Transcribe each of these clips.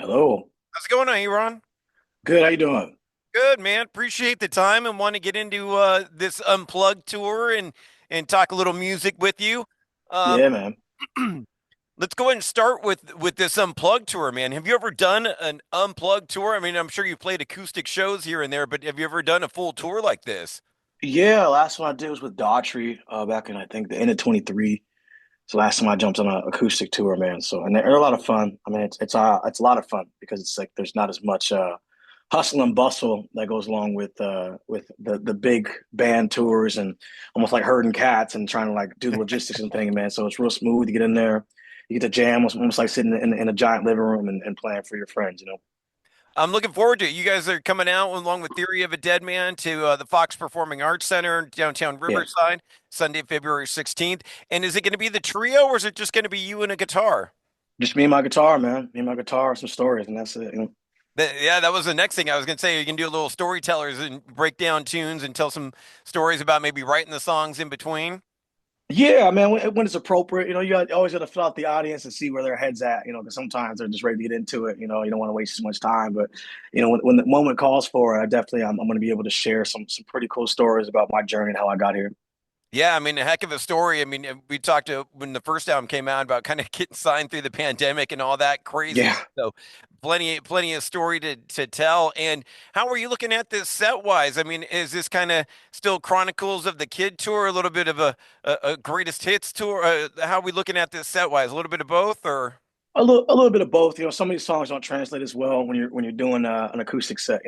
Hello. How's it going, Ayron? Good. How you doing? Good, man. Appreciate the time and want to get into this Unplugged tour and talk a little music with you. Um, Yeah, man. let's go ahead and start with this Unplugged tour, man. Have you ever done an Unplugged tour? I mean, I'm sure you've played acoustic shows here and there, but have you ever done a full tour like this? Yeah, last one I did was with Daughtry, back in I think the end of 23. So last time I jumped on an acoustic tour, man. So and they're a lot of fun. I mean, it's a lot of fun because it's like there's not as much hustle and bustle that goes along with the big band tours and almost like herding cats and trying to like do the logistics and thing, man. So it's real smooth. You get in there, you get to jam, almost like sitting in a giant living room and playing for your friends, you know. I'm looking forward to it. You guys are coming out along with Theory of a Deadman to the Fox Performing Arts Center in downtown Yeah. Riverside, Sunday, February 16th. And is it going to be the trio or is it just going to be you and a guitar? Just me and my guitar, man. Me and my guitar, some stories, and that's it. You know? Yeah, that was the next thing I was going to say. You can do a little storytellers and break down tunes and tell some stories about maybe writing the songs in between. Yeah, man. When it's appropriate, you always got to fill out the audience and see where their head's at. Because sometimes they're just ready to get into it. You don't want to waste too much time. But when the moment calls for it, I definitely I'm going to be able to share some pretty cool stories about my journey and how I got here. Yeah, I mean, a heck of a story. I mean, we talked to when the first album came out about kind of getting signed through the pandemic and all that crazy. Yeah. So, plenty of story to tell. And how are you looking at this set wise? I mean, is this kind of still Chronicles of the Kid tour, a little bit of a greatest hits tour? How are we looking at this set wise? A little bit of both, or? A little bit of both. Some of these songs don't translate as well when you're doing an acoustic set.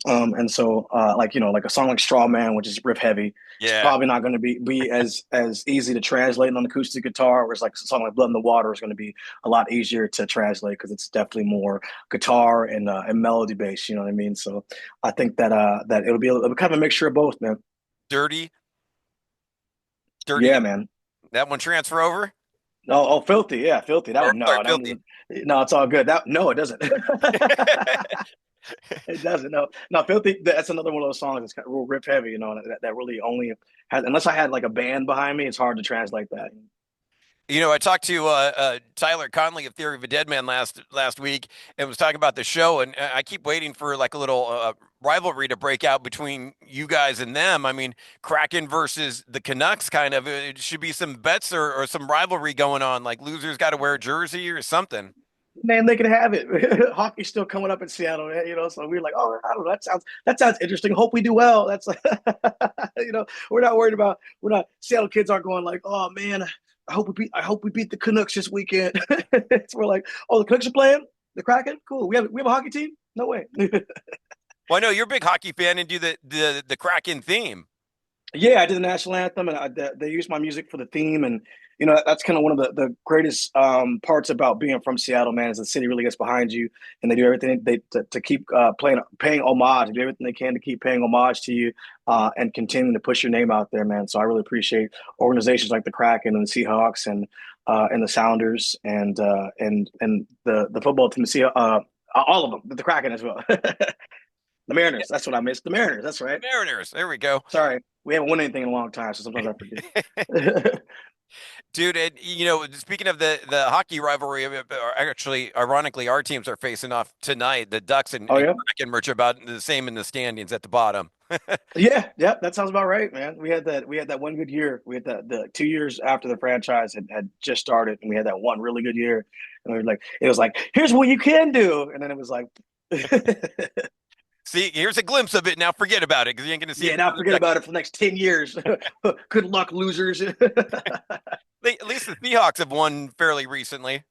And so like a song like Straw Man, which is riff heavy, it's Yeah. probably not going to be as easy to translate on acoustic guitar. Whereas like a song like Blood in the Water is going to be a lot easier to translate because it's definitely more guitar and melody based. You know what I mean? So I think that it'll be kind of a mixture of both, man. Dirty, dirty. Yeah, man. That one transfer over? Oh, filthy, yeah, filthy. That Or one, sorry, no, that one filthy. doesn't. No, it's all good. That no, it doesn't. It doesn't. No, no, filthy. That's another one of those songs that's kind of real rip heavy. That really only has unless I had like a band behind me, it's hard to translate that. I talked to Tyler Conley of Theory of a Deadman last week and was talking about the show, and I keep waiting for like a little rivalry to break out between you guys and them. I mean, Kraken versus the Canucks, kind of. It should be some bets or some rivalry going on. Like losers got to wear a jersey or something. Man, they can have it. Hockey's still coming up in Seattle, man, so we're like, oh, I don't know, that sounds interesting. Hope we do well. That's we're not Seattle kids aren't going like, oh man, I hope we beat the Canucks this weekend. We're like, oh, the Canucks are playing the Kraken, cool. We have a hockey team. No way. Well, I know you're a big hockey fan and do the Kraken theme. Yeah, I did the national anthem, and they used my music for the theme, and that's kind of one of the greatest parts about being from Seattle, man, is the city really gets behind you, and they do everything to keep paying homage, they do everything they can to keep paying homage to you, and continuing to push your name out there, man. So I really appreciate organizations like the Kraken and the Seahawks and the Sounders and the football team, all of them, the Kraken as well. The Mariners, that's what I missed. The Mariners, that's The right. Mariners. There we go. Sorry, we haven't won anything in a long time, so sometimes I forget. Dude, and speaking of the hockey rivalry, actually, ironically, our teams are facing off tonight. The Ducks Oh and yeah, Kraken, which are about the same in the standings at the bottom. yeah. That sounds about right, man. We had that one good year. We had the 2 years after the franchise had just started, and we had that one really good year. And it was like, here's what you can do, and then it was like, See, here's a glimpse of it. Now forget about it because you ain't going to see it yeah. for Now another forget about decade. it for the next 10 years. Good luck, losers. At least the Seahawks have won fairly recently.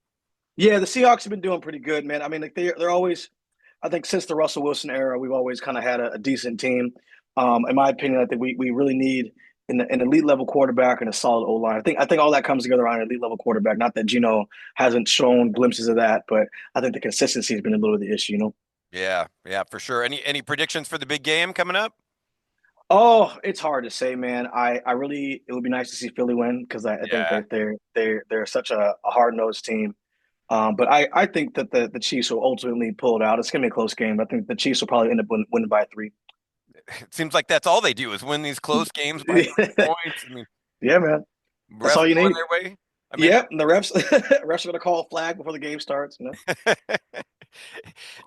Yeah, the Seahawks have been doing pretty good, man. I mean, like they're always. I think since the Russell Wilson era, we've always kind of had a decent team. In my opinion, I think we really need an elite level quarterback and a solid O line. I think all that comes together on an elite level quarterback. Not that Gino hasn't shown glimpses of that, but I think the consistency has been a little of the issue. Yeah, yeah, for sure. Any predictions for the big game coming up? Oh, it's hard to say, man. I really it would be nice to see Philly win because I think Yeah. they're such a hard nosed team. But I think that the Chiefs will ultimately pull it out. It's gonna be a close game. I think the Chiefs will probably end up winning by three. It seems like that's all they do is win these close games by 3 points. I mean, Yeah, man. That's refs all you going need. their way. I mean, Yep, and the refs refs are gonna call a flag before the game starts.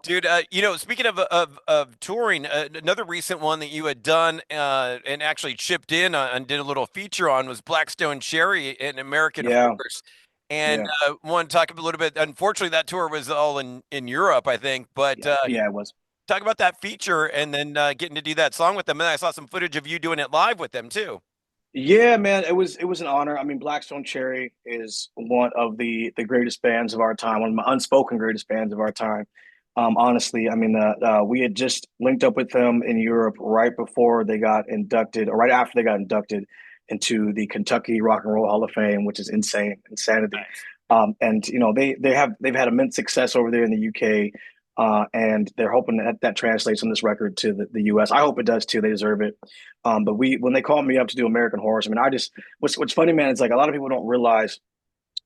Dude, speaking of touring, another recent one that you had done and actually chipped in and did a little feature on was Blackstone Cherry and American Yeah, Horse. And yeah, want to talk a little bit. Unfortunately, that tour was all in Europe, I think. But yeah, yeah. It was. talk about that feature and then getting to do that song with them. And I saw some footage of you doing it live with them too. Yeah, man, it was an honor. I mean, Blackstone Cherry is one of the greatest bands of our time, one of my unspoken greatest bands of our time. Honestly, I mean, we had just linked up with them in Europe right before they got inducted, or right after they got inducted into the Kentucky Rock and Roll Hall of Fame, which is insanity. Nice. And they've had immense success over there in the UK, and they're hoping that that translates on this record to the US. I hope it does too. They deserve it. But when they called me up to do American Horror, I mean, what's funny, man, is like a lot of people don't realize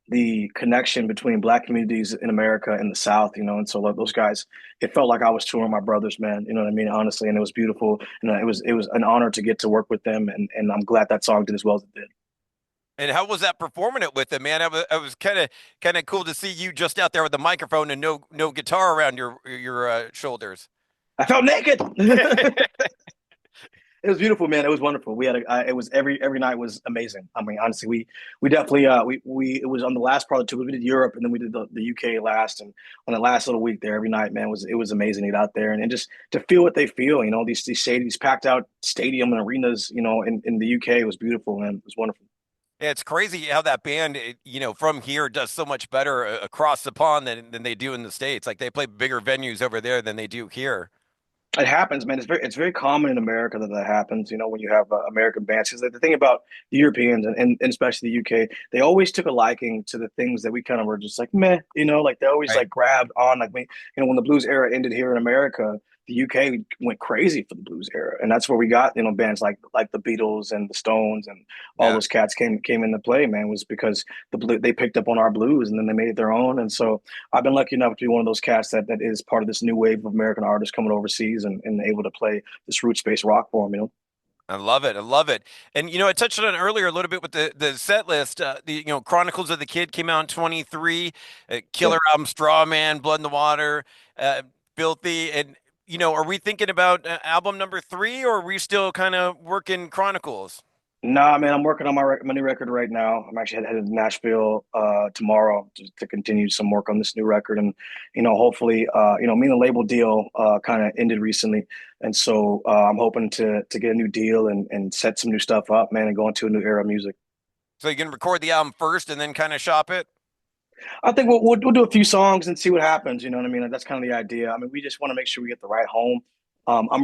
the connection between Black communities in America and the South, and so like, those guys, it felt like I was touring my brothers, man. You know what I mean? Honestly, and it was beautiful, and it was an honor to get to work with them, and I'm glad that song did as well as it did. And how was that performing it with them, man? I was kind of cool to see you just out there with the microphone and no guitar around your shoulders. I felt naked. It was beautiful, man. It was wonderful. We had it was every night was amazing. I mean, honestly, we definitely we it was on the last part of the tour. We did Europe and then we did the UK last, and on the last little week there, every night, man, was amazing to get out there and just to feel what they feel. These packed out stadium and arenas, in the UK, was beautiful, man. It was wonderful. Yeah, it's crazy how that band, from here does so much better across the pond than they do in the States. Like they play bigger venues over there than they do here. It happens, man. It's very common in America that happens. When you have American bands, because the thing about the Europeans and especially the UK, they always took a liking to the things that we kind of were just like meh. Like they always Right. like grabbed on. Like when the blues era ended here in America, the UK went crazy for the blues era, and that's where we got bands like the Beatles and the Stones and all Yeah. those cats came into play. Man, was because they picked up on our blues and then they made it their own, and so I've been lucky enough to be one of those cats that is part of this new wave of American artists coming overseas and able to play this roots based rock for them. I love it. I love it. And I touched on it earlier a little bit with the set list. The Chronicles of the Kid came out in 23, Yeah. killer album Straw Man, Blood in the Water, Filthy. And are we thinking about album number 3, or are we still kind of working Chronicles? Nah, man, I'm working on my new record right now. I'm actually headed to Nashville tomorrow to continue some work on this new record, and hopefully, me and the label deal kind of ended recently, and so I'm hoping to get a new deal and set some new stuff up, man, and go into a new era of music. So you can record the album first and then kind of shop it? I think we'll do a few songs and see what happens. You know what I mean? That's kind of the idea. I mean, we just want to make sure we get the right home. I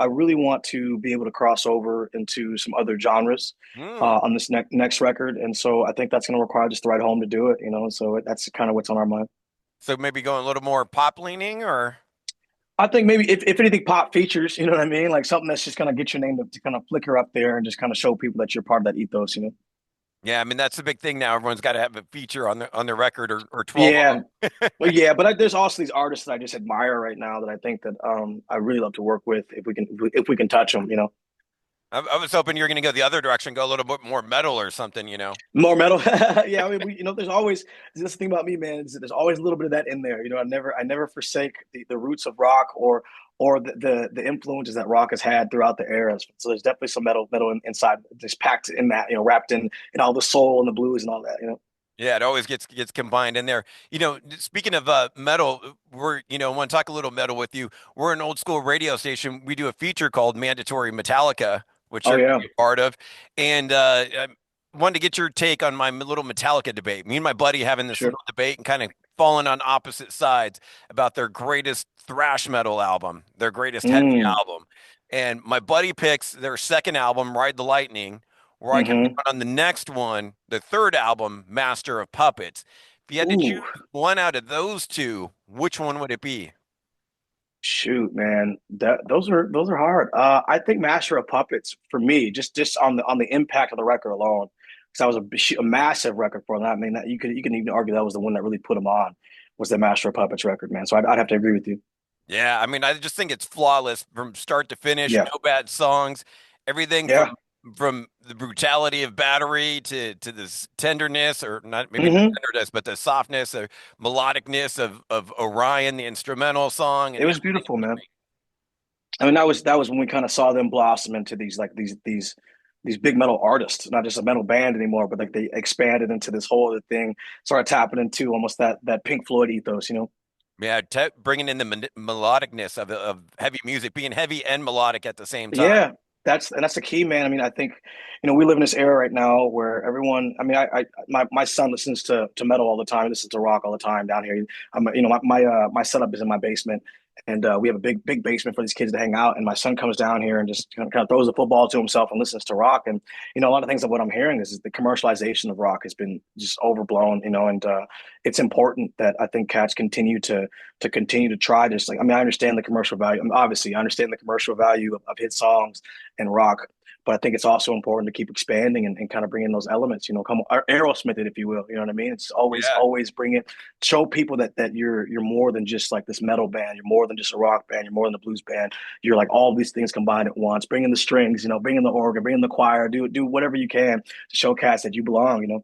really want to be able to cross over into some other genres Hmm. on this next record, and so I think that's going to require just the right home to do it. So that's kind of what's on our mind. So maybe going a little more pop leaning or? I think maybe if anything, pop features. You know what I mean? Like something that's just going to get your name to kind of flicker up there and just kind of show people that you're part of that ethos. Yeah, I mean that's the big thing now. Everyone's got to have a feature on their record or 12 of Yeah, them. well, yeah, but there's also these artists that I just admire right now that I think that I really love to work with if we can touch them. I was hoping you were going to go the other direction, go a little bit more metal or something. More metal. Yeah, I mean, there's always this thing about me, man. Is that there's always a little bit of that in there. I never forsake the roots of rock or the influences that rock has had throughout the eras. So there's definitely some metal inside, just packed in that, wrapped in all the soul and the blues and all that. Yeah, it always gets combined in there. Speaking of metal, we're want to talk a little metal with you. We're an old school radio station. We do a feature called Mandatory Metallica, which Oh you're going to yeah, be a part of, and I wanted to get your take on my little Metallica debate. Me and my buddy having this sure. little debate and kind of falling on opposite sides about their greatest thrash metal album, their greatest heavy Mm, album, and my buddy picks their second album, Ride the Lightning, where I can mm-hmm. put on the next one, the third album, Master of Puppets. If you had to choose Ooh, one out of those two, which one would it be? shoot, man, those are hard. I think Master of Puppets for me, just on the impact of the record alone, because that was a massive record for them. I mean, that you can even argue that was the one that really put them on, was the Master of Puppets record, man. So I'd have to agree with you. Yeah, I mean, I just think it's flawless from start to finish. Yeah, No bad songs. Everything from yeah, from the brutality of Battery to this tenderness, or not maybe not Hmm. tenderness, but the softness or melodicness of Orion, the instrumental song, and It was everything beautiful, in man. between. I mean, that was when we kind of saw them blossom into these like these big metal artists, not just a metal band anymore, but like they expanded into this whole other thing, started tapping into almost that Pink Floyd ethos, you know? Yeah, bringing in the melodicness of heavy music, being heavy and melodic at the same time. Yeah, that's the key, man. I mean, I think, we live in this era right now where everyone. I mean, my son listens to metal all the time. He listens to rock all the time down here. My setup is in my basement, and we have a big basement for these kids to hang out. And my son comes down here and just kind of throws the football to himself and listens to rock. And a lot of things of what I'm hearing is the commercialization of rock has been just overblown. And it's important that I think cats continue to try this. Like, I mean, I understand the commercial value. I mean, obviously, I understand the commercial value of hit songs and rock, but I think it's also important to keep expanding and kind of bring in those elements. Come Aerosmith it, if you will. You know what I mean? It's Yeah, always bring it, show people that you're more than just like this metal band. You're more than just a rock band. You're more than a blues band. You're like all these things combined at once. Bring in the strings. Bring in the organ. Bring in the choir. Do whatever you can to show cats that you belong.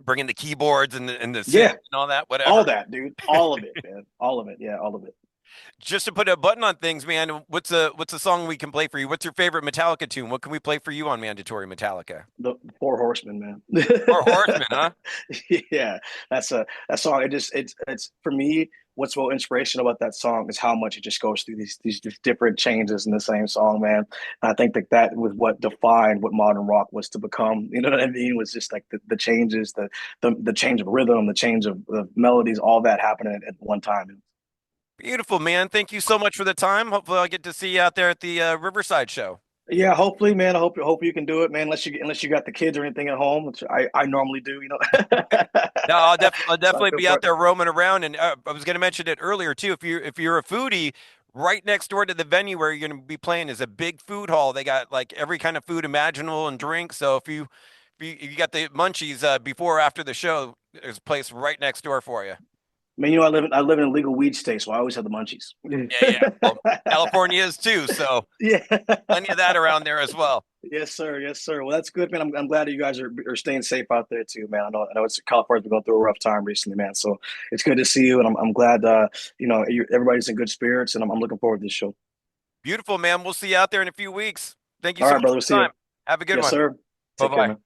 bringing the keyboards and the synths Yeah, and all that, all whatever. that, dude. All of it, man. All of it. Yeah, all of it. Just to put a button on things, man, what's a song we can play for you? What's your favorite Metallica tune? What can we play for you on Mandatory Metallica? The Four Horsemen, man. Or Horseman, huh? Yeah, that song. It's for me. What's so inspirational about that song is how much it just goes through these different changes in the same song, man. And I think that was what defined what modern rock was to become. You know what I mean? Was just like the changes, the change of rhythm, the change of melodies, all that happening at one time. Beautiful, man. Thank you so much for the time. Hopefully, I'll get to see you out there at the Riverside show. Yeah, hopefully, man. I hope you can do it, man. Unless you got the kids or anything at home, which I normally do. No, I'll So I definitely feel be for out it. there roaming around. And I was going to mention it earlier too. If you're a foodie, right next door to the venue where you're going to be playing is a big food hall. They got like every kind of food imaginable and drink. So if you got the munchies before or after the show, there's a place right next door for you. I mean, I live in a legal weed state, so I always have the munchies. Yeah, yeah. Well, California is too, so Yeah. plenty of that around there as well. Yes, sir. Yes, sir. Well, that's good, man. I'm glad that you guys are staying safe out there too, man. I know it's California's been going through a rough time recently, man. So it's good to see you, and I'm glad everybody's in good spirits, and I'm looking forward to this show. Beautiful, man. We'll see you out there in a few weeks. Thank you All so right, much brother. for We'll the see you. time. Have a good Yes, one. sir. Bye Take care, bye. man.